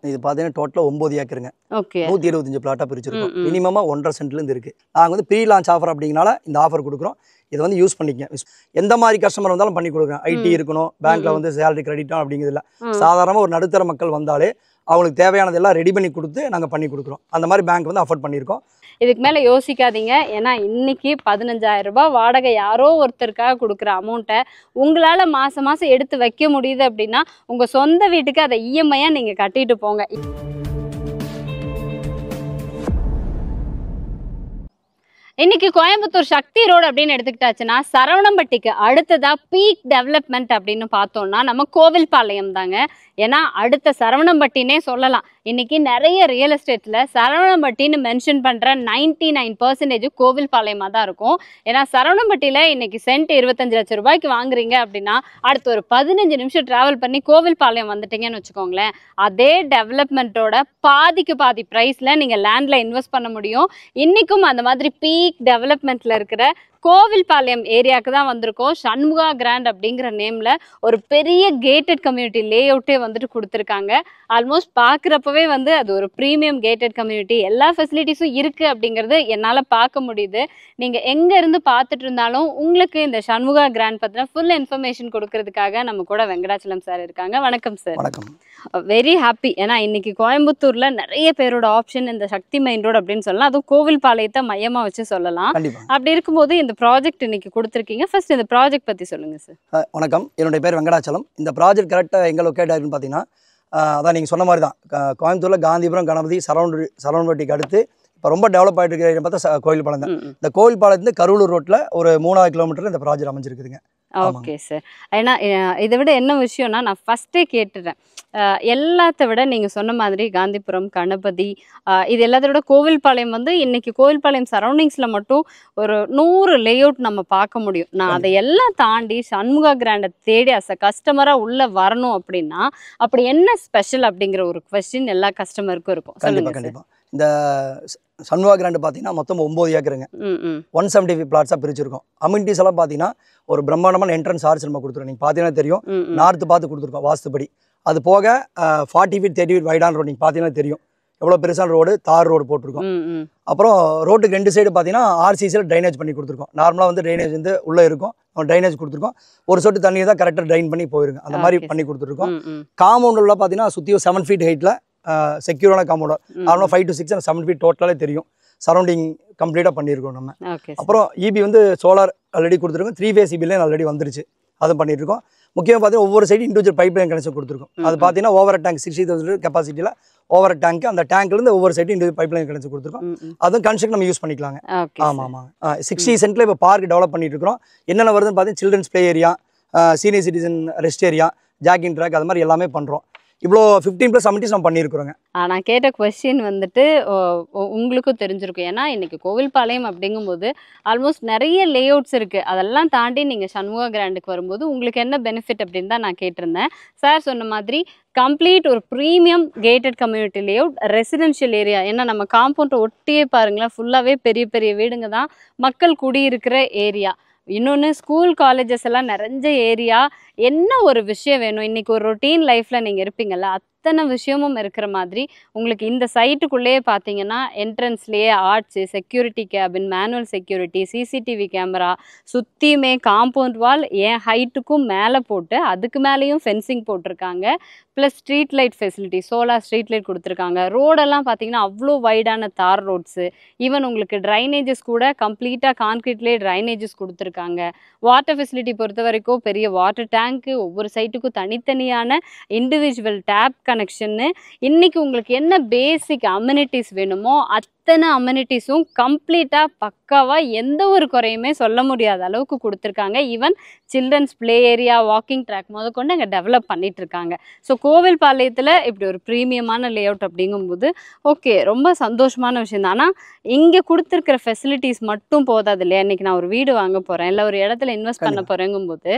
இது பார்த்தீங்கன்னா டோட்டலாக 9 ஏக்கருங்க. ஓகே. 125 பிளாட்டாக பிரிச்சிருக்கோம். மினிமமாக 1.5 சென்ட்லேருந்து இருக்குது. நாங்கள் வந்து ப்ரீ லான்ச் ஆஃபர் அப்படிங்கனால இந்த ஆஃபர் கொடுக்குறோம். இதை வந்து யூஸ் பண்ணிக்கங்க. எந்த மாதிரி கஸ்டமர் வந்தாலும் பண்ணி கொடுக்குறேன். ஐடி இருக்கணும், பேங்க்கில் வந்து சேலரி கிரெடிட்டும் அப்படிங்கிறது இல்லை. சாதாரணமாக ஒரு நடுத்தர மக்கள் வந்தாலே அவங்களுக்கு தேவையானதெல்லாம் ரெடி பண்ணி கொடுத்து நாங்கள் பண்ணி கொடுக்குறோம். அந்த மாதிரி பேங்க் வந்து அஃபோர்ட் பண்ணியிருக்கோம். இதுக்கு மேலே யோசிக்காதீங்க. ஏன்னா இன்னைக்கு 15,000 ரூபாய் வாடகை யாரோ ஒருத்தருக்காக கொடுக்குற அமௌண்ட்டை உங்களால் மாதம் மாதம் எடுத்து வைக்க முடியுது அப்படின்னா உங்கள் சொந்த வீட்டுக்கு அதை இஎம்ஐயாக நீங்கள் கட்டிட்டு போங்க. இன்னைக்கு கோயம்புத்தூர் சக்தி ரோடு அப்படின்னு எடுத்துக்கிட்டாச்சுன்னா சரவணம்பட்டிக்கு அடுத்ததா பீக் டெவலப்மெண்ட் அப்படின்னு பார்த்தோம்னா நம்ம கோவில்பாளையம் தாங்க. ஏன்னா அடுத்த சரவணம்பட்டினே சொல்லலாம். இன்னைக்கு நிறைய ரியல் எஸ்டேட்ல சரவணம்பட்டின்னு மென்ஷன் பண்ற 99% கோவில்பாளையமா தான் இருக்கும். ஏன்னா சரவணம்பட்டியில இன்னைக்கு சென்ட் 25 லட்சம் ரூபாய்க்கு வாங்குறீங்க அப்படின்னா அடுத்து ஒரு 15 நிமிஷம் டிராவல் பண்ணி கோவில்பாளையம் வந்துட்டீங்கன்னு வச்சுக்கோங்களேன். அதே டெவலப்மெண்ட்டோட பாதிக்கு பாதி பிரைஸ்ல நீங்க லேண்ட்ல இன்வெஸ்ட் பண்ண முடியும். இன்னைக்கும் அந்த மாதிரி பீக் டெவலப்மெண்ட்ல இருக்கிற கோவில்பாளையம் ஏரியாவுக்கு தான் வந்திருக்கோம். சண்முகா கிராண்ட் அப்படிங்கிற நேம்ல ஒரு பெரிய கேட்டட் கம்யூனிட்டி லே அவுட்டே வந்துட்டு கொடுத்துருக்காங்க. ஆல்மோஸ்ட் பார்க்குறப்பவே வந்து அது ஒரு ப்ரீமியம் கேட்டட் கம்யூனிட்டி, எல்லா ஃபெசிலிட்டிஸும் இருக்குது அப்படிங்கிறது என்னால் பார்க்க முடியுது. நீங்கள் எங்கேருந்து பார்த்துட்டு இருந்தாலும் உங்களுக்கு இந்த சண்முகா கிராண்ட் பற்றின ஃபுல் இன்ஃபர்மேஷன் கொடுக்கறதுக்காக நம்ம கூட வெங்கடாச்சலம் சார் இருக்காங்க. வணக்கம் சார். வணக்கம். Very happy. ஏன்னா இன்னைக்கு கோயம்புத்தூர்ல நிறைய பேரோட ஆப்ஷன் இந்த சக்தி மெயின் ரோடு அப்படின்னு சொல்லலாம். அதுவும் கோவில்பாளையத்தை மையமாக வச்சு சொல்லலாம். அப்படி இருக்கும்போது இந்த ப்ராஜெக்ட் இன்னைக்கு கொடுத்துருக்கீங்க. ஃபர்ஸ்ட் இந்த ப்ராஜெக்ட் பற்றி சொல்லுங்க சார். வணக்கம், என்னுடைய பேர் வெங்கடாச்சலம். இந்த ப்ராஜெக்ட் கரெக்டாக எங்கே லொக்கேட் ஆகிருக்குன்னு பார்த்தீங்கன்னா அதான் நீங்கள் சொன்ன மாதிரி தான். கோயம்புத்தூரில் காந்திபுரம், கணபதி, சரவணம்பட்டிக்கு அடுத்து இப்போ ரொம்ப டெவலப் ஆகிட்டு இருக்கிற பார்த்தா கோவில்பாளையம் தான். இந்த கோவில்பாளையத்துலேருந்து கரூலூர் ரோட்டில் ஒரு 3,000 கிலோமீட்டரில் இந்த ப்ராஜெக்ட் அமைஞ்சிருக்குதுங்க. Okay sir. ஏன்னா இதை விட என்ன விஷயம்னா நான் ஃபஸ்ட்டே கேட்டுறேன். எல்லாத்த விட நீங்கள் சொன்ன மாதிரி காந்திபுரம், கணபதி, இது எல்லாத்த விட கோவில்பாளையம் வந்து இன்னைக்கு கோவில்பாளையம் சரௌண்டிங்ஸில் மட்டும் ஒரு 100 லேஅவுட் நம்ம பார்க்க முடியும். நான் அதை எல்லாம் தாண்டி சண்முகா கிராண்டை தேடி அஸ் அ கஸ்டமராக உள்ளே வரணும் அப்படின்னா அப்படி என்ன ஸ்பெஷல் அப்படிங்கிற ஒரு கொஸ்டின் எல்லா கஸ்டமருக்கும் இருக்கும். கண்டிப்பாக கண்டிப்பாக. இந்த சண்முகா கிராண்ட் பார்த்தீங்கன்னா மொத்தம் 9 ஏக்கருங்க. 175 பிளாட்ஸாக பிரிச்சிருக்கோம். அமினிட்டிஸ் எல்லாம் பார்த்தீங்கன்னா ஒரு பிரம்மாண்டமான என்ட்ரன்ஸ் ஆர்ச் நம்ம கொடுத்துருக்கோம். நீங்கள் பார்த்தீங்கன்னா தெரியும், நார்த்து பார்த்து கொடுத்துருக்கோம் வாஸ்துபடி. அது போக 40 ஃபீட் 30 ஃபீட் வைடான ரோடு நீங்கள் பார்த்தீங்கன்னா தெரியும் எவ்வளோ பெருசான ரோடு, தார் ரோடு போட்டிருக்கோம். அப்புறம் ரோட்டுக்கு 2 சைடு பார்த்தீங்கன்னா ஆர்சிசியில் ட்ரைனேஜ் பண்ணி கொடுத்துருக்கோம். நார்மலாக வந்து ட்ரைனேஜ் வந்து உள்ளே இருக்கும், ட்ரைனேஜ் கொடுத்துருக்கோம். ஒரு சொட்டு தண்ணியை தான் கரெக்டாக ட்ரைன் பண்ணி போயிருங்க, அந்த மாதிரி பண்ணி கொடுத்துருக்கோம். காம்பவுண்டில் பார்த்தீங்கன்னா சுற்றியும் 7 ஃபீட் ஹைட்டில் செக்யூரான காம்பவுண்ட். நார்மலாக 5 to 6 and 7 ஃபீட் டோட்டலாலே தெரியும். சரௌண்டிங் கம்ப்ளீட்டாக பண்ணியிருக்கோம் நம்ம. அப்புறம் இபி வந்து சோலார் ஆல்ரெடி கொடுத்துருக்கோம். 3 phase இபிலே ஆல்ரெடி வந்துருச்சு, அதுவும் பண்ணிட்டு இருக்கோம். முக்கியமாக பார்த்தீங்கன்னா ஒவ்வொரு side individual pipe line connection கொடுத்துருக்கோம். அது பார்த்தீங்கன்னா ஓவர் டேங்க் 60,000 கெப்பாசிட்டியில் ஓவர் டேங்க், அந்த டேங்க்லேருந்து ஒவ்வொரு side individual pipe line connection கொடுத்துருக்கோம். அதுவும் கன்ஸ்ட்ரக்ட் நம்ம யூஸ் பண்ணிக்கலாங்க. ஆமாம் ஆமாம். 60 சென்ட்டில் இப்போ பார்க் டெவலப் பண்ணிட்டு இருக்கிறோம். என்னென்ன வருதுன்னு பார்த்தீங்கன்னா children's play area, senior citizen rest area, jogging track, அது மாதிரி எல்லாமே பண்ணுறோம். இவ்வளோ 15+ அமினிட்டிஸ் நம்ம பண்ணியிருக்கிறோங்க. நான் கேட்ட கொஸ்டின் வந்துட்டு உங்களுக்கும் தெரிஞ்சிருக்கும். ஏன்னா இன்னைக்கு கோவில்பாளையம் அப்படிங்கும்போது ஆல்மோஸ்ட் நிறைய லேஅவுட்ஸ் இருக்குது. அதெல்லாம் தாண்டி நீங்கள் சண்முகா கிராண்டுக்கு வரும்போது உங்களுக்கு என்ன பெனிஃபிட் அப்படின்னு தான் நான் கேட்டிருந்தேன். சார் சொன்ன மாதிரி கம்ப்ளீட் ஒரு premium gated community layout, residential area. ஏன்னா நம்ம காம்பவுண்டை ஒட்டியே பாருங்களேன், ஃபுல்லாகவே பெரிய பெரிய வீடுங்க தான், மக்கள் குடியிருக்கிற ஏரியா. இன்னொன்று ஸ்கூல் காலேஜஸ் எல்லாம் நிறைஞ்ச ஏரியா. என்ன ஒரு விஷயம் வேணும், இன்றைக்கி ஒரு ரொட்டீன் லைஃப்பில் நீங்கள் இருப்பீங்கள்ல, அத்தனை விஷயமும் இருக்கிற மாதிரி உங்களுக்கு இந்த சைட்டுக்குள்ளேயே பார்த்தீங்கன்னா என்ட்ரன்ஸ்லேயே ஆர்ட்ஸு, security cabin, manual security, CCTV camera, சுற்றியுமே காம்பவுண்ட் வால் என் ஹைட்டுக்கும் மேலே போட்டு அதுக்கு மேலேயும் ஃபென்சிங் போட்டிருக்காங்க. Plus street light facility, solar street light கொடுத்துருக்காங்க. ரோடெல்லாம் பார்த்தீங்கன்னா அவ்வளோ வைடான தார் ரோட்ஸு. ஈவன் உங்களுக்கு ட்ரைனேஜஸ் கூட கம்ப்ளீட்டாக கான்க்ரீட்லேயே ட்ரைனேஜஸ் கொடுத்துருக்காங்க. வாட்டர் ஃபெசிலிட்டி பொறுத்த வரைக்கும் பெரிய வாட்டர் டேங்க்கு, ஒவ்வொரு சைட்டுக்கும் தனித்தனியான இண்டிவிஜுவல் டேப் கனெக்ஷன்னு. இன்றைக்கி உங்களுக்கு என்ன பேசிக் அம்யூனிட்டிஸ் வேணுமோ அத்தனை அம்யூனிட்டிஸும் கம்ப்ளீட்டாக பக்காவாக எந்த ஒரு குறையுமே சொல்ல முடியாத அளவுக்கு கொடுத்துருக்காங்க. Even children's play area, walking track முதற்கொண்டு அங்கே டெவலப் பண்ணிகிட்ருக்காங்க. ஸோ கோவில்பாளையத்தில் இப்படி ஒரு ப்ரீமியமான லேஅவுட் அப்படிங்கும்போது ஓகே, ரொம்ப சந்தோஷமான விஷயம் தான். ஆனால் இங்கே கொடுத்துருக்கிற ஃபெசிலிட்டிஸ் மட்டும் போதாது இல்லையா? இன்றைக்கி நான் ஒரு வீடு வாங்க போகிறேன், இல்லை ஒரு இடத்துல இன்வெஸ்ட் பண்ண போகிறேங்கும்போது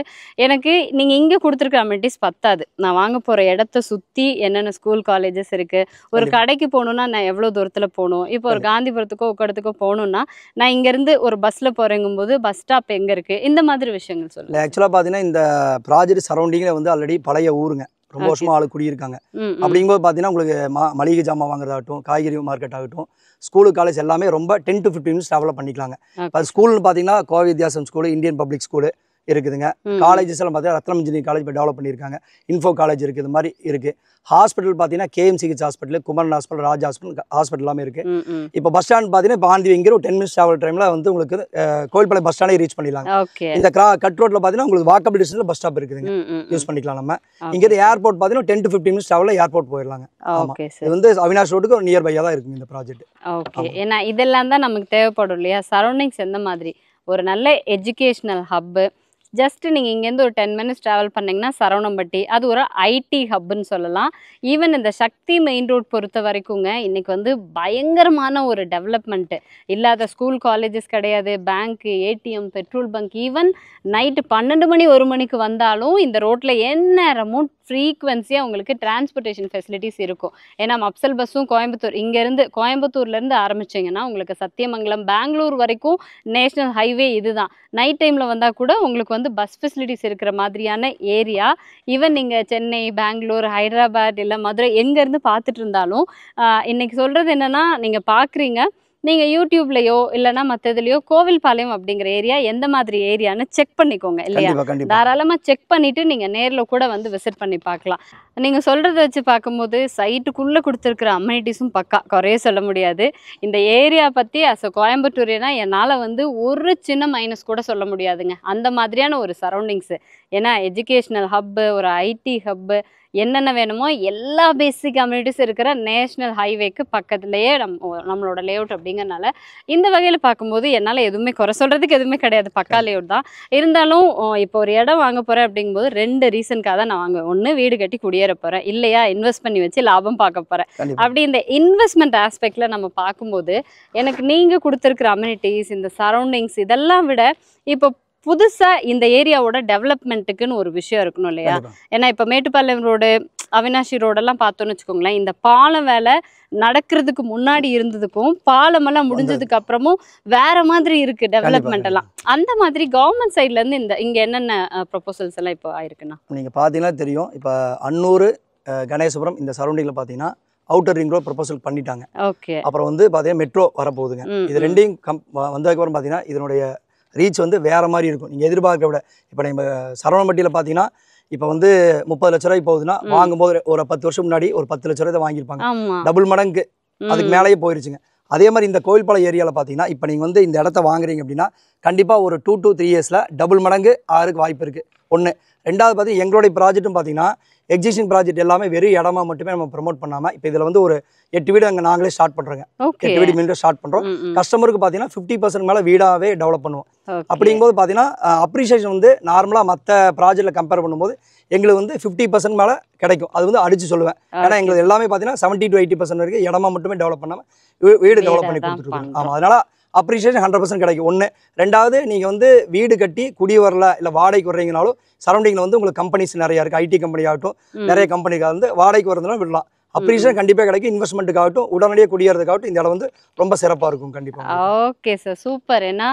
எனக்கு நீங்கள் இங்கே கொடுத்துருக்கிற அம்யூனிட்டிஸ் பத்தாது. நான் வாங்க போகிற இடத்த சுற்றி என்னென்ன ஸ்கூல் காலேஜஸ் இருக்குது, ஒரு கடைக்கு போகணுன்னா நான் எவ்வளோ தூரத்தில் போகணும், இப்போ ஒரு காந்திபுரத்துக்கோ ஒரு இடத்துக்கோ போகணுன்னா நான் இங்கேருந்து ஒரு பஸ்ஸில் போகிறேங்கும்போது பஸ் ஸ்டாப் எங்கே இருக்குது, இந்த மாதிரி விஷயங்கள் சொல்லுங்கள். ஆக்சுவலாக பார்த்தீங்கன்னா இந்த ப்ராஜெக்ட் சரௌண்டிங்கில் வந்து ஆல்ரெடி பழைய ஊருங்க, ரொம்ப வருஷமா ஆளு குடியிருக்காங்க. அப்படிங்கும்போது பார்த்தீங்கன்னா உங்களுக்கு மளிகை ஜாமான் வாங்குறதாகட்டும், காய்கறி மார்க்கெட் ஆகட்டும், ஸ்கூலு காலேஜ் எல்லாமே ரொம்ப 10 to 15 மினிட்ஸ் டெவலப் பண்ணிக்கலாங்க. அது ஸ்கூல்னு பார்த்தீங்கன்னா கோவை வித்யாசம் ஸ்கூலு, இந்தியன் பப்ளிக் ஸ்கூலு இருக்குதுங்க. காலேஜஸ் எல்லாம் பார்த்தீங்கன்னா ரத்னம் இன்ஜினியரிங் காலேஜ் இப்போ டெவலப் பண்ணியிருக்காங்க. இன்ஃபோ காலேஜ் இருக்குது, இது மாதிரி இருக்குது. ஹாஸ்பிட்டல் பார்த்தீங்கன்னா KMCH hospital, Kumaran hospital, Raj hospital எல்லாமே இருக்குது. இப்போ பஸ் ஸ்டாண்ட் பார்த்தீங்கன்னா இப்போ ஆந்தி வைங்கிற ஒரு 10 மினிட்ஸ் ட்ராவல் டைமில் வந்து உங்களுக்கு கோவில்பாளையம் பஸ் ஸ்டாண்டே ரீச் பண்ணிடலாங்க. இந்த கட் ரோட்டில் பார்த்தீங்கன்னா உங்களுக்கு வாக்கபிள் டிஸ்டன்ஸில் பஸ் ஸ்டாப் இருக்குதுங்க, யூஸ் பண்ணிக்கலாம். நம்ம இங்கேருந்து ஏர்போர்ட் பார்த்தீங்கன்னா 10 to 15 மினிட்ஸ் ட்ராவலில் ஏர்போர்ட் போயிடலாங்க. ஆமாம், இது வந்து அவினாஷ் ரோட்டுக்கு ஒரு நியர்பையாக தான் இருக்குங்க இந்த ப்ராஜெக்ட். ஓகே, ஏன்னா இதெல்லாம் தான் நமக்கு தேவைப்படும் இல்லையா? சரௌண்டிங்ஸ் எந்த மாதிரி ஒரு நல்ல எஜுகேஷ்னல் ஹப்பு, ஜஸ்ட் நீங்கள் இங்கேருந்து ஒரு 10 மினிட்ஸ் ட்ராவல் பண்ணிங்கன்னா சரவணம்பட்டி, அது ஒரு ஐடி ஹப்புன்னு சொல்லலாம். ஈவன் இந்த சக்தி மெயின் ரோட் பொறுத்த வரைக்குங்க இன்றைக்கி வந்து பயங்கரமான ஒரு டெவலப்மெண்ட்டு. இல்லாத ஸ்கூல் காலேஜஸ் கிடையாது, bank, ATM, petrol bunk, even night 12 மணி 1 மணிக்கு வந்தாலும் இந்த ரோட்டில் எந்நேரமும் ஃப்ரீக்வன்சியாக உங்களுக்கு டிரான்ஸ்போர்ட்டேஷன் ஃபெசிலிட்டிஸ் இருக்கும். ஏன்னா மப்சல் பஸ்ஸும் கோயம்புத்தூர்லேருந்து ஆரம்பிச்சிங்கன்னா உங்களுக்கு சத்தியமங்கலம், பெங்களூர் வரைக்கும் நேஷ்னல் ஹைவே இதுதான். நைட் டைமில் வந்தால் கூட உங்களுக்கு வந்து பஸ் ஃபெசிலிட்டிஸ் இருக்கிற மாதிரியான ஏரியா. ஈவன் நீங்கள் சென்னை, பெங்களூர், ஹைதராபாத் இல்லை மதுரை எங்கேருந்து பார்த்துட்டு இருந்தாலும் இன்றைக்கி சொல்கிறது என்னென்னா, நீங்கள் பார்க்குறீங்க, நீங்கள் யூடியூப்லையோ இல்லைனா மற்றதுலையோ கோவில்பாளையம் அப்படிங்கிற ஏரியா எந்த மாதிரி ஏரியான்னு செக் பண்ணிக்கோங்க இல்லையா? தாராளமாக செக் பண்ணிவிட்டு நீங்கள் நேரில் கூட வந்து விசிட் பண்ணி பார்க்கலாம். நீங்கள் சொல்கிறத வச்சு பார்க்கும்போது சைட்டுக்குள்ளே கொடுத்துருக்குற அம்யூனிட்டிஸும் பக்கா, குறைய சொல்ல முடியாது. இந்த ஏரியா பற்றி அஸ் அ கோயம்புத்தூரினா என்னால் வந்து ஒரு சின்ன மைனஸ் கூட சொல்ல முடியாதுங்க. அந்த மாதிரியான ஒரு சரௌண்டிங்ஸு. ஏன்னா எஜுகேஷ்னல் ஹப்பு, ஒரு ஐடி ஹப்பு, என்னென்ன வேணுமோ எல்லா பேசிக் கம்யூனிட்டிஸ் இருக்கிற நேஷ்னல் ஹைவேக்கு பக்கத்துலேயே நம்மளோட லேஅவுட் அப்படிங்கிறனால இந்த வகையில் பார்க்கும்போது என்னால் எதுவுமே குறை சொல்கிறதுக்கு எதுவுமே கிடையாது, பக்கா லேஅவுட் தான். இருந்தாலும் இப்போ ஒரு இடம் வாங்க போகிறேன் அப்படிங்கும்போது 2 ரீசனுக்காக தான் நான் வாங்குவேன். ஒன்று, வீடு கட்டி குடியேற போகிறேன், இல்லையா இன்வெஸ்ட் பண்ணி வச்சு லாபம் பார்க்க போகிறேன். அப்படி இந்த இன்வெஸ்ட்மெண்ட் ஆஸ்பெக்டில் நம்ம பார்க்கும்போது எனக்கு நீங்கள் கொடுத்துருக்குற அம்யூனிட்டிஸ், இந்த சரௌண்டிங்ஸ் இதெல்லாம் விட இப்போ புதுசாக இந்த ஏரியாவோட டெவலப்மெண்ட்டுக்குன்னு ஒரு விஷயம் இருக்கணும் இல்லையா? ஏன்னா இப்போ மேட்டுப்பாளையம் ரோடு, அவினாஷி ரோடெல்லாம் பார்த்தோன்னு வச்சுக்கோங்களேன், இந்த பாலம் வேலை நடக்கிறதுக்கு முன்னாடி இருந்ததுக்கும் பாலமெல்லாம் முடிஞ்சதுக்கு அப்புறமும் வேற மாதிரி இருக்குது டெவலப்மெண்ட் எல்லாம். அந்த மாதிரி கவர்மெண்ட் சைட்லேருந்து இங்கே என்னென்ன ப்ரொபோசல்ஸ் எல்லாம் இப்போ ஆயிருக்குண்ணா? நீங்கள் பார்த்தீங்கன்னா தெரியும், இப்போ அன்னூர், கணேசபுரம் இந்த சரௌண்டிங்கில் பார்த்தீங்கன்னா அவுட்டர் ரிங் ரோட் ப்ரொபோசல் பண்ணிட்டாங்க. ஓகே, அப்புறம் வந்து பார்த்தீங்கன்னா மெட்ரோ வரப்போகுதுங்க. இது ரெண்டையும் வந்ததுக்கப்புறம் பார்த்தீங்கன்னா இதனுடைய ரீச் வந்து வேறு மாதிரி இருக்கும், நீங்கள் எதிர்பார்க்க விட. இப்போ நம்ம சரவணம்பட்டியில் பார்த்தீங்கன்னா இப்போ வந்து 30 லட்ச ரூபாய் போகுதுன்னா வாங்கும்போது ஒரு 10 வருஷம் முன்னாடி ஒரு 10 லட்ச ரூபாய் வாங்கியிருப்பாங்க, டபுள் மடங்கு அதுக்கு மேலேயே போயிருச்சுங்க. அதே மாதிரி இந்த கோவில்பாளையம் ஏரியாவில் பார்த்தீங்கன்னா இப்போ நீங்கள் வந்து இந்த இடத்த வாங்குறீங்க அப்படின்னா கண்டிப்பாக ஒரு 2 to 3 இயர்ஸில் டபுள் மடங்கு ஆகிறதுக்கு வாய்ப்பு இருக்குது. ஒன்று. ரெண்டாவது பார்த்தீங்கன்னா எங்களுடைய ப்ராஜெக்ட்டும் பார்த்தீங்கன்னா எக்ஸிஸ்டிங் ப்ராஜெக்ட் எல்லாமே வெறும் இடமா மட்டுமே நம்ம ப்ரமோட் பண்ணாமல் இப்போ இதில் வந்து ஒரு 8 வீடு அங்கே நாங்களே ஸ்டார்ட் பண்ணுறோங்க. 8 வீடு மீண்டும் ஸ்டார்ட் பண்ணுறோம். கஸ்டமருக்கு பார்த்தீங்கன்னா 50% மேலே வீடாகவே டெவலப் பண்ணுவோம். அப்படிங்கும்போது பார்த்தீங்கன்னா அப்ரிசியேஷன் வந்து நார்மலாக மற்ற ப்ராஜெக்டில் கம்பேர் பண்ணும்போது எங்களுக்கு வந்து 50% மேலே கிடைக்கும். அது வந்து அடிச்சு சொல்லுவேன். ஏன்னா எங்களுக்கு எல்லாமே பார்த்தீங்கன்னா 70 to 80% வரைக்கும் இடமா மட்டுமே டெவலப் பண்ணாமல் வீடு டெவலப் பண்ணி கொடுத்துருக்கோம். ஆமாம், அதனால் அப்ரிசியேஷன் 100% கிடைக்கும். ஒன்று. ரெண்டாவது, நீங்கள் வந்து வீடு கட்டி குடி வரல இல்லை வாடகைக்கு வர்றீங்கனாலும் சரௌண்டிங்கில் வந்து உங்களுக்கு கம்பெனிஸ் நிறையா இருக்குது. ஐடி கம்பெனி ஆகட்டும், நிறைய கம்பெனிக்காக வந்து வாடகைக்கு வரதுனால விடலாம். அப்ரிசியேஷன் கண்டிப்பாக கிடைக்கும். இன்வெஸ்ட்மெண்ட்டுக்காகட்டும், உடனடியே குடியேறதுக்காகட்டும் இந்த இடம் வந்து ரொம்ப சிறப்பாக இருக்கும் கண்டிப்பாக. Okay sir, super. ஏன்னா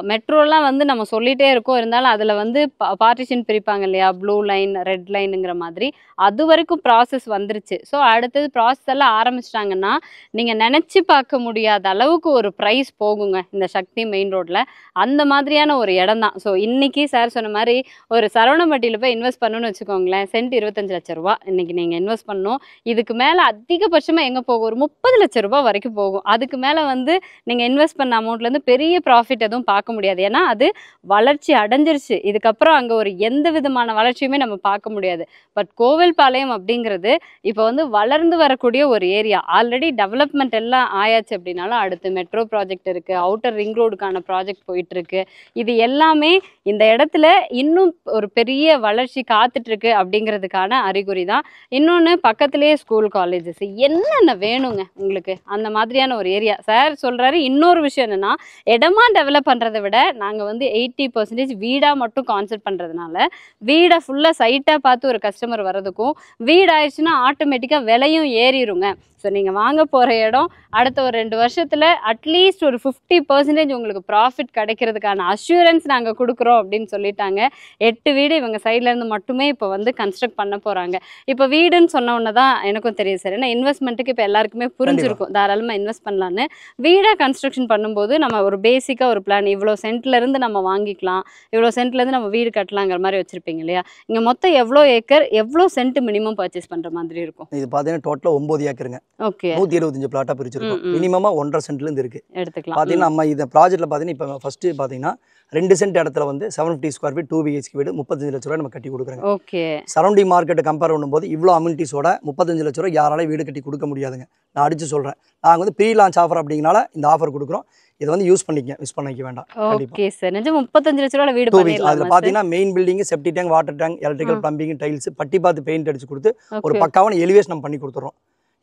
மெட்ரோலாம் வந்து நம்ம சொல்லிகிட்டே இருக்கோம், இருந்தாலும் அதில் வந்து பார்ட்டிஷன் பிரிப்பாங்க இல்லையா, ப்ளூ லைன், ரெட் லைனுங்கிற மாதிரி. அது வரைக்கும் ப்ராசஸ் வந்துருச்சு. ஸோ அடுத்தது ப்ராசஸ் எல்லாம் ஆரம்பிச்சிட்டாங்கன்னா நீங்கள் நினச்சி பார்க்க முடியாத அளவுக்கு ஒரு ப்ரைஸ் போகுங்க இந்த சக்தி மெயின் ரோட்டில். அந்த மாதிரியான ஒரு இடம் தான். ஸோ இன்றைக்கி சார் சொன்ன மாதிரி ஒரு சரவணம்பட்டியில் போய் இன்வெஸ்ட் பண்ணணும்னு வச்சுக்கோங்களேன், சென்ட் 25 லட்ச ரூபா இன்றைக்கி நீங்கள் இன்வெஸ்ட் பண்ணணும். இதுக்கு மேலே அதிகபட்சமாக எங்கே போகும், ஒரு 30 லட்ச ரூபா வரைக்கும் போகும். அதுக்கு மேலே வந்து நீங்கள் இன்வெஸ்ட் பண்ண அமௌண்ட்லேருந்து பெரிய ப்ராஃபிட் எதுவும் பார்க்க முடியாது. ஏன்னா அது வளர்ச்சி அடைஞ்சிருச்சு. இதுக்கப்புறம் அங்கே ஒரு எந்த விதமான வளர்ச்சியுமே நம்ம பார்க்க முடியாது. பட் கோவில்பாளையம் அப்படிங்கிறது இப்போ வந்து வளர்ந்து வரக்கூடிய ஒரு ஏரியா. ஆல்ரெடி டெவலப்மெண்ட் எல்லாம் ஆயாச்சு அப்படின்னாலும் அடுத்து மெட்ரோ ப்ராஜெக்ட் இருக்குது, அவுட்டர் ரிங் ரோடுக்கான ப்ராஜெக்ட் போயிட்டுருக்கு. இது எல்லாமே இந்த இடத்துல இன்னும் ஒரு பெரிய வளர்ச்சி காத்துட்ருக்கு அப்படிங்கிறதுக்கான அறிகுறி தான். இன்னொன்று, பக்கத்துலேயே ஸ்கூல் காலேஜஸ் என்னென்ன வேணுங்க உங்களுக்கு அந்த மாதிரியான ஒரு ஏரியா. சார் சொல்கிறாரு. இன்னொரு விஷயம் என்னென்னா, இடமா டெவலப் பண்ணுறதை விட நாங்கள் வந்து 80% வீடாக மட்டும் கான்செப்ட் பண்ணுறதுனால வீடை ஃபுல்லாக சைட்டாக பார்த்து ஒரு கஸ்டமர் வர்றதுக்கும் வீடு ஆயிடுச்சுன்னா ஆட்டோமேட்டிக்காக விலையும் ஏறிடுங்க. ஸோ நீங்கள் வாங்க போகிற இடம் அடுத்த ஒரு 2 வருஷத்தில் அட்லீஸ்ட் ஒரு 50% உங்களுக்கு ப்ராஃபிட் கிடைக்கிறதுக்கான அஷூரன்ஸ் நாங்கள் கொடுக்குறோம் அப்படின்னு சொல்லிட்டாங்க. 8 வீடு இவங்க சைட்லேருந்து மட்டுமே இப்போ வந்து கன்ஸ்ட்ரக்ட் பண்ண போகிறாங்க. இப்போ வீடுன்னு சொன்ன உடனே தான் எனக்கும் தெரியும் சார், ஏன்னா இன்வெஸ்ட்மெண்ட்டுக்கு இப்போ எல்லாருக்குமே புரிஞ்சிருக்கும் தாராளமாக இன்வெஸ்ட் பண்ணலான்னு. வீடாக கன்ஸ்ட்ரக்ஷன் பண்ணும்போது நம்ம ஒரு பேசிக்காக ஒரு பிளான், இவ்வளோ சென்ட்லேருந்து நம்ம வாங்கிக்கலாம், இவ்வளோ சென்ட்லேருந்து நம்ம வீடு கட்டலாங்கிற மாதிரி வச்சுருப்பீங்க இல்லையா? இங்கே மொத்தம் எவ்வளோ ஏக்கர் எவ்வளோ சென்ட் மினிமம் பர்ச்சேஸ் பண்ணுற மாதிரி இருக்கும்? இது பார்த்தீங்கன்னா டோட்டலாக 9 ஏக்கருங்க. ஓகே, 125 பிளாட்டாக பிரிச்சிருக்கோம். மினிமமாக 1.5 சென்ட்லேருந்து இருக்குது எடுத்துக்கலாம். பார்த்தீங்கன்னா நம்ம இந்த ப்ராஜெக்ட்டில் பார்த்தீங்கன்னா இப்போ ஃபஸ்ட்டு பார்த்தீங்கன்னா 2 சென்ட் இடத்துல வந்து 750 ஸ்கொயர் ஃபீட் 2 BHK வீடு 35 லட்ச ரூபாய் நம்ம கட்டி கொடுக்குறோங்க. ஓகே, சரௌண்டிங் மார்க்கெட்டை கம்பேர் பண்ணும்போது இவ்வளோ அம்யூனிட்டிஸோட 35 லட்ச ரூபாய் யாராலையும் வீடு கட்டி கொடுக்க முடியாதுங்க. நான் அடித்து சொல்கிறேன். நாங்கள் வந்து ப்ரீ லான்ச் ஆஃபர் அப்படிங்கனால இந்த ஆஃபர் கொடுக்குறோம். இதை வந்து யூஸ் பண்ணிக்க மிஸ் பண்ணிக்க வேண்டாம். ஓகே சார், நிஜம் 35 லட்ச ரூபாய் வீடு பண்ணிடலாம். அதில் பார்த்தீங்கன்னா main building, செப்டி tank, water tank, electrical, plumbing, tiles, பட்டி பார்த்து பெயிண்ட் அடிச்சு கொடுத்து ஒரு பக்காவான எலிவேஷன் நம்ம பண்ணி கொடுத்துறோம்.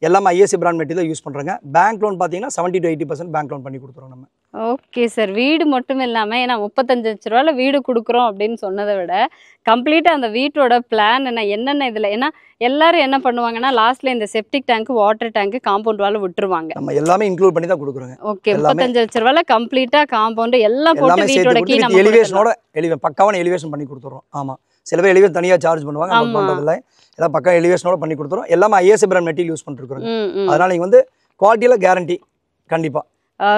எல்லாமே ஐஎஸ்சி பிராண்ட் மெட்டீரியல் யூஸ் பண்ணுறாங்க. பேங்க் லோன் பார்த்தீங்கன்னா 70 to 80% பேங்க் லோன் பண்ணி கொடுத்துறோம் நம்ம. ஓகே சார், வீடு மட்டும் இல்லாமல் ஏன்னா 35 லட்ச ரூபாயில் வீடு கொடுக்குறோம் அப்படின்னு சொன்னதை விட கம்ப்ளீட்டாக அந்த வீட்டோட பிளான் என்னென்ன இதில், ஏன்னா எல்லாரும் என்ன பண்ணுவாங்கன்னா லாஸ்ட்டில் இந்த septic tank, water tank, compound wall விட்டுருவாங்க. நம்ம எல்லாமே இன்க்ளூட் பண்ணி தான் கொடுக்குறோங்க. ஓகே, 35 லட்ச ரூபாயில் கம்ப்ளீட்டாக காம்பவுண்ட் எல்லாம் போட்டு வீட்டோட கீ நம்ம எலிவேஷனோட பக்காவான எலிவேஷன் பண்ணி கொடுத்துறோம். ஆமாம், சில பேர் எலிவேஷன் தனியாக சார்ஜ் பண்ணுவாங்க. நம்ம பண்ணுறதில்ல, எல்லாம் பக்கம் எலிவேஷனோட பண்ணி கொடுத்துரும். எல்லாமே ஐஎஸ்சி பிராண்ட் மெட்டீரியல் யூஸ் பண்ணிருக்கிறோம். அதனால நீங்கள் வந்து குவாலிட்டியில் கேரண்டி கண்டிப்பாக.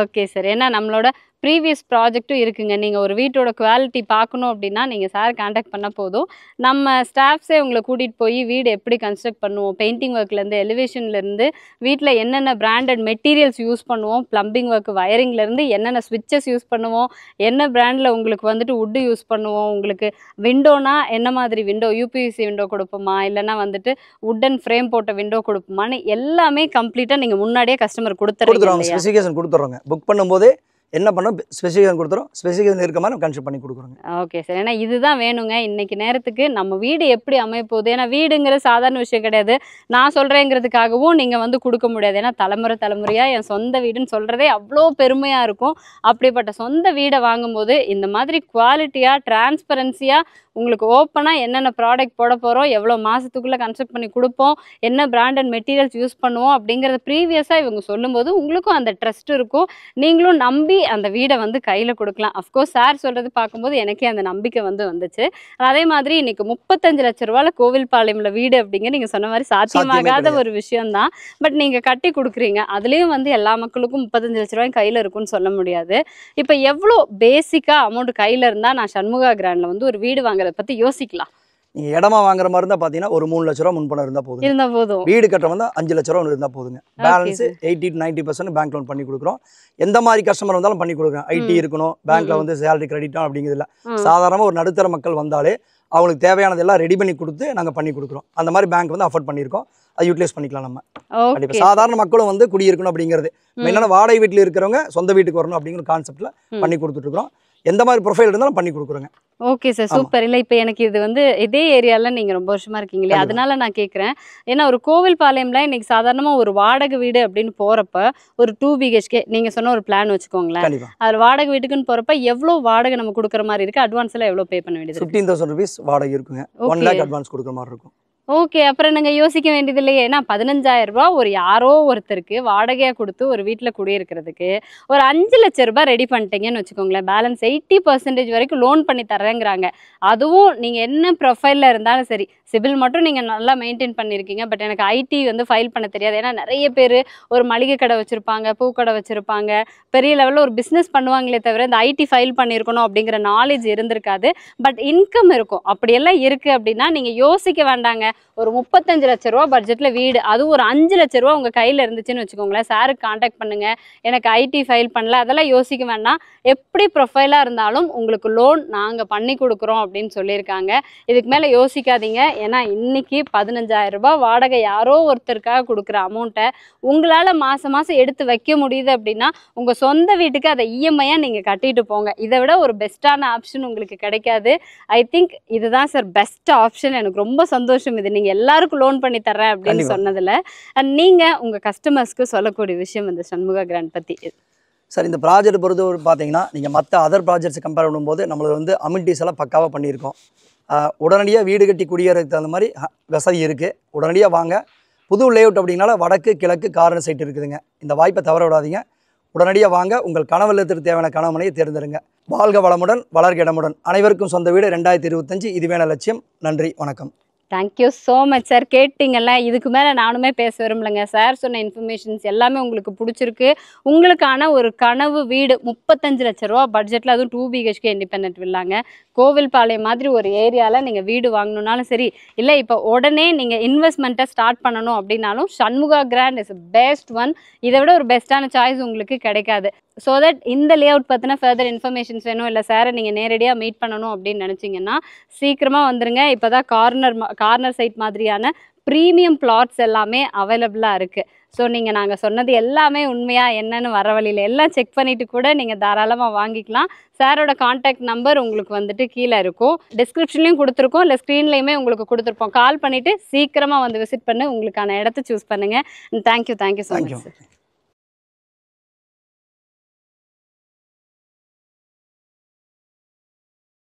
ஓகே சார், ஏன்னா நம்மளோட ப்ரீவியஸ் ப்ராஜெக்ட்டும் இருக்குங்க. நீங்கள் ஒரு வீட்டோட குவாலிட்டி பார்க்கணும் அப்படின்னா நீங்கள் சார் கான்டாக்ட் பண்ண போதும். நம்ம ஸ்டாஃப்ஸே உங்களை கூட்டிகிட்டு போய் வீடு எப்படி கன்ஸ்ட்ரக்ட் பண்ணுவோம், பெயிண்டிங் ஒர்க்லேருந்து எலிவேஷன்லேருந்து வீட்டில் என்னென்ன பிராண்டட் மெட்டீரியல்ஸ் யூஸ் பண்ணுவோம், ப்ளம்பிங் ஒர்க், வயரிங்லேருந்து என்னென்ன ஸ்விட்சஸ் யூஸ் பண்ணுவோம், என்ன பிராண்டில் உங்களுக்கு வந்துட்டு வுட்டு யூஸ் பண்ணுவோம், உங்களுக்கு விண்டோனா என்ன மாதிரி விண்டோ, யூபிவிசி விண்டோ கொடுப்போமா இல்லைனா வந்துட்டு வுட்டன் ஃப்ரேம் போட்ட விண்டோ கொடுப்போமான்னு எல்லாமே கம்ப்ளீட்டாக நீங்கள் முன்னாடியே கஸ்டமர் கொடுத்துருவோம். ஸ்பெசிஃபிகேஷன் கொடுத்துட்றோங்க. புக் பண்ணும்போதே என்ன பண்ணோம், ஸ்பெசிஃபிகேஷன் கொடுத்துரும். ஸ்பெசிஃபிகேஷன் இருக்க மாதிரி நம்ம கன்ஸ்ட்ரக்ட் பண்ணி கொடுக்குறோங்க. ஓகே சார், ஏன்னா இதுதான் வேணுங்க இன்னைக்கு நேரத்துக்கு. நம்ம வீடு எப்படி அமைய போகுது, ஏன்னா வீடுங்கிற சாதாரண விஷயம் கிடையாது. நான் சொல்கிறேங்கிறதுக்காகவும் நீங்கள் வந்து கொடுக்க முடியாது. ஏன்னா தலைமுறையாக என் சொந்த வீடுன்னு சொல்கிறதே அவ்வளோ பெருமையாக இருக்கும். அப்படிப்பட்ட சொந்த வீடை வாங்கும்போது இந்த மாதிரி குவாலிட்டியாக, டிரான்ஸ்பரன்சியாக உங்களுக்கு ஓப்பனாக என்னென்ன ப்ராடக்ட் போட போகிறோம், எவ்வளோ மாதத்துக்குள்ளே கன்ஸ்ட்ரக்ட் பண்ணி கொடுப்போம், என்ன பிராண்டட் மெட்டீரியல்ஸ் யூஸ் பண்ணுவோம் அப்படிங்கிறத ப்ரீவியஸாக இவங்க சொல்லும்போது உங்களுக்கும் அந்த ட்ரஸ்ட் இருக்கும். நீங்களும் நம்பி அந்த வீடை வந்து கையில் கொடுக்கலாம். அஃப்கோர்ஸ் சார் சொல்கிறது பார்க்கும்போது எனக்கே அந்த நம்பிக்கை வந்துச்சு. அதே மாதிரி இன்னைக்கு 35 லட்ச ரூபாயில் கோவில்பாளையம்ல வீடு அப்படிங்க நீங்கள் சொன்ன மாதிரி சாத்தியமாகாத ஒரு விஷயம்தான். பட் நீங்கள் கட்டி கொடுக்குறீங்க. அதுலேயும் வந்து எல்லா மக்களுக்கும் 35 லட்ச ரூபாய் கையில் இருக்குன்னு சொல்ல முடியாது. இப்போ எவ்வளோ பேசிக்காக அமௌண்ட் கையில் இருந்தால் நான் சண்முகா கிராண்டில் வந்து ஒரு வீடு வாங்குறத பற்றி யோசிக்கலாம்? நீங்கள் இடமா வாங்குற மாதிரி இருந்தால் பார்த்தீங்கன்னா ஒரு 3 லட்ச ரூபா முன்பணம் இருந்தால் போதும். வீடு கட்ட வந்து 5 லட்ச ரூபா இருந்தால் போதுங்க. பேலன்ஸ் 80 to 90% பேங்க் லோன் பண்ணி கொடுக்குறோம். எந்த மாதிரி கஸ்டமர் வந்தாலும் பண்ணி கொடுக்குறோம். ஐடி இருக்கணும், பேங்க்ல வந்து சேலரி கிரெடிட் அப்படிங்கிறதுல சாதாரணமாக ஒரு நடுத்தர மக்கள் வந்தாலே அவங்களுக்கு தேவையானதெல்லாம் ரெடி பண்ணி கொடுத்து நாங்கள் பண்ணி கொடுக்குறோம். அந்த மாதிரி பேங்க் வந்து அஃபோர்ட் பண்ணியிருக்கோம். அதை யூட்டிலைஸ் பண்ணிக்கலாம் நம்ம. கண்டிப்பாக சாதாரண மக்களும் வந்து குடியிருக்கணும் அப்படிங்கிறது மெயினான வாடகை வீட்டில் இருக்கிறவங்க சொந்த வீட்டுக்கு வரணும் அப்படிங்கிற கான்செப்ட்ல பண்ணி கொடுத்துட்ருக்கோம். எந்த மாதிரி ப்ரொஃபைல் இருந்தாலும் பண்ணி கொடுக்குறோங்க. Okay sir, super. இல்லை இப்போ எனக்கு இது வந்து இதே ஏரியாவில் நீங்கள் ரொம்ப வருஷமாக இருக்கீங்களே, அதனால நான் கேட்குறேன். ஏன்னா ஒரு கோவில்பாளையம்ல இன்னைக்கு சாதாரணமாக ஒரு வாடகை வீடு அப்படின்னு போகிறப்ப ஒரு 2 BHK நீங்கள் சொன்ன ஒரு பிளான் வச்சுக்கோங்களேன். அதில் வாடகை வீட்டுக்குன்னு போகிறப்ப எவ்வளோ வாடகை நம்ம கொடுக்குற மாதிரி இருக்குது, அட்வான்ஸ் எல்லாம் எவ்வளோ பே பண்ண வேண்டியது? 15,000 rupees வாடகை இருக்குங்க. 1 lakh அட்வான்ஸ் கொடுக்குற மாதிரி இருக்கும். ஓகே, அப்புறம் நீங்கள் யோசிக்க வேண்டியது இல்லையே. ஏன்னா 15,000 ரூபா ஒரு யாரோ ஒருத்தருக்கு வாடகையாக கொடுத்து ஒரு வீட்டில் குடியிருக்கிறதுக்கு ஒரு 5 லட்ச ரூபாய் ரெடி பண்ணிட்டீங்கன்னு வச்சுக்கோங்களேன். பேலன்ஸ் 80% வரைக்கும் லோன் பண்ணி தர்றேங்கிறாங்க. அதுவும் நீங்கள் என்ன ப்ரொஃபைலில் இருந்தாலும் சரி, சிபில் மட்டும் நீங்கள் நல்லா மெயின்டைன் பண்ணியிருக்கீங்க. பட் எனக்கு ஐடி வந்து ஃபைல் பண்ண தெரியாது. ஏன்னா நிறைய பேர் ஒரு மளிகை கடை வச்சுருப்பாங்க, பூக்கடை வச்சுருப்பாங்க, பெரிய லெவலில் ஒரு பிஸ்னஸ் பண்ணுவாங்களே தவிர இந்த ஐடி ஃபைல் பண்ணியிருக்கணும் அப்படிங்கிற நாலேஜ் இருந்திருக்காது. பட் இன்கம் இருக்கும். அப்படியெல்லாம் இருக்குது அப்படின்னா நீங்கள் யோசிக்க வேண்டாங்க. ஒரு 35 லட்ச ரூபா பட்ஜெட்டில் வீடு, அதுவும் ஒரு 5 லட்ச ரூபா உங்கள் கையில் இருந்துச்சுன்னு வச்சுக்கோங்களேன். சாருக்கு கான்டாக்ட் பண்ணுங்கள். எனக்கு ஐடி ஃபைல் பண்ணல, அதெல்லாம் யோசிக்க வேண்டாம். எப்படி ப்ரொஃபைலாக இருந்தாலும் உங்களுக்கு லோன் நாங்கள் பண்ணி கொடுக்குறோம் அப்படின்னு சொல்லியிருக்காங்க. இதுக்கு மேலே யோசிக்காதீங்க. ஏன்னா இன்னைக்கு 15,000 ரூபாய் வாடகை யாரோ ஒருத்தருக்காக கொடுக்குற அமௌண்ட்டை உங்களால் மாதம் மாதம் எடுத்து வைக்க முடியுது அப்படின்னா உங்கள் சொந்த வீட்டுக்கு அதை இஎம்ஐயாக நீங்கள் கட்டிட்டு போங்க. இதை விட ஒரு பெஸ்ட்டான ஆப்ஷன் உங்களுக்கு கிடைக்காது. ஐ திங்க் இதுதான் சார் பெஸ்ட் ஆப்ஷன். எனக்கு ரொம்ப சந்தோஷம் இது நீங்கள் எல்லாருக்கும் லோன் பண்ணி தர்றேன் அப்படின்னு சொன்னதில். நீங்கள் உங்கள் கஸ்டமர்ஸ்க்கு சொல்லக்கூடிய விஷயம் இந்த சண்முகா கிராண்ட் பற்றி? சார் இந்த ப்ராஜெக்ட் பொறுத்தவரை பார்த்தீங்கன்னா நீங்கள் மற்ற அதர் ப்ராஜெக்ட்ஸ் கம்பேர் பண்ணும்போது நம்மளுக்கு வந்து அமினிட்டிஸ் எல்லாம் பக்காவாக பண்ணியிருக்கோம். உடனடியாக வீடு கட்டி குடியேறதுக்கு தகுந்த மாதிரி வசதி இருக்குது. உடனடியாக வாங்க. புது லேஅவுட் அப்படின்னால வடக்கு கிழக்கு கார்னர் சைட் இருக்குதுங்க. இந்த வாய்ப்பை தவற விடாதீங்க. உடனடியாக வாங்க. உங்கள் கனவு இல்லத்திற்கு தேவையான கனவுமனையை தேர்ந்தெடுங்க. வாழ்க வளமுடன், வளர்க இடமுடன். அனைவருக்கும் சொந்த வீடு 2025 இதுவேன லட்சியம். நன்றி, வணக்கம். Thank you so much sir. கேட்டிங்கல்ல, இதுக்கு மேலே நானுமே பேச விரும்பலைங்க. சார் சொன்ன இன்ஃபர்மேஷன்ஸ் எல்லாமே உங்களுக்கு பிடிச்சிருக்கு. உங்களுக்கான ஒரு கனவு வீடு 35 லட்ச ரூபா பட்ஜெட்டில், அதுவும் 2 BHK இண்டிபெண்டன்ட் வில்லாங்க, கோவில்பாளையம் மாதிரி ஒரு ஏரியாவில் நீங்கள் வீடு வாங்கணுன்னாலும் சரி, இல்லை இப்போ உடனே நீங்கள் இன்வெஸ்ட்மெண்ட்டை ஸ்டார்ட் பண்ணணும் அப்படின்னாலும் சண்முகா கிராண்ட் இஸ் பெஸ்ட் ஒன். இதை விட ஒரு பெஸ்ட்டான சாய்ஸ் உங்களுக்கு கிடைக்காது. ஸோ தட் இந்த லேஅவுட் பற்றின ஃபர்தர் இன்ஃபர்மேஷன்ஸ் வேணும், இல்லை சாரை நீங்கள் நேரடியாக மீட் பண்ணணும் அப்படின்னு நினச்சிங்கன்னா சீக்கிரமாக வந்துருங்க. இப்போ தான் கார்னர் சைட் மாதிரியான ப்ரீமியம் பிளாட்ஸ் எல்லாமே அவைலபிளாக இருக்குது. ஸோ நீங்கள் நாங்கள் சொன்னது எல்லாமே உண்மையாக என்னன்னு வர வழியில் எல்லாம் செக் பண்ணிவிட்டு கூட நீங்கள் தாராளமாக வாங்கிக்கலாம். சாரோட கான்டாக்ட் நம்பர் உங்களுக்கு வந்துட்டு கீழே இருக்கும், டிஸ்கிரிப்ஷன்லையும் கொடுத்துருக்கோம், இல்லை ஸ்க்ரீன்லேயுமே உங்களுக்கு கொடுத்துருப்போம். கால் பண்ணிவிட்டு சீக்கிரமாக வந்து விசிட் பண்ணி உங்களுக்கான இடத்த சூஸ் பண்ணுங்கள். Thank you so much sir.